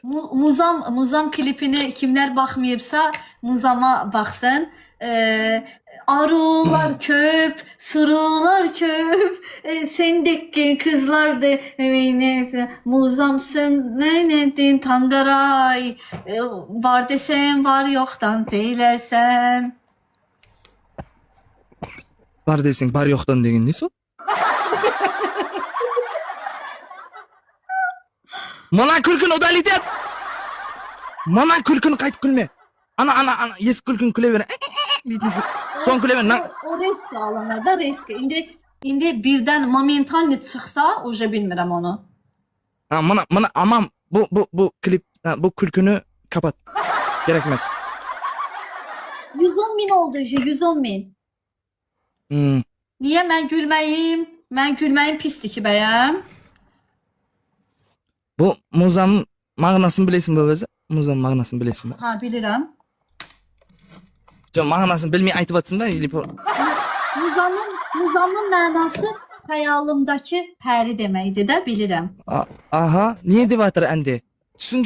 Muzam klipini kimler bakmayıpsa Muzam'a baksın. Arılar köp, sırılar köp, sendeki kızlar da neyse, Muzamsın neydin Tangaray, var desen var yoktan deylersen. Var desin, var yoktan degin neyse o? Mana kulkun odalitet. Mana kulkun kayıt külme. Ana yes kulkun külever. Son külever. O risk alanlar da risk. İndi birden momentalni çıksa oje bilmirəm onu. Mana aman bu klip bu kulkünü kapat. Gerekmez. 110 bin oldu oje 110 bin. Niye ben gülməyim? Mən gülməyim pisdir ki bəyəm. Bu muzam mağnasını bilesin bu özü. Muzam mağnasını bilesin. Ha bilirəm. Can mağnasını bilmeyi aytıp atsın da. Muzamın mənası xəyalımdakı pəri deməkdir də bilirəm. Aha niye divatır endi? Süngün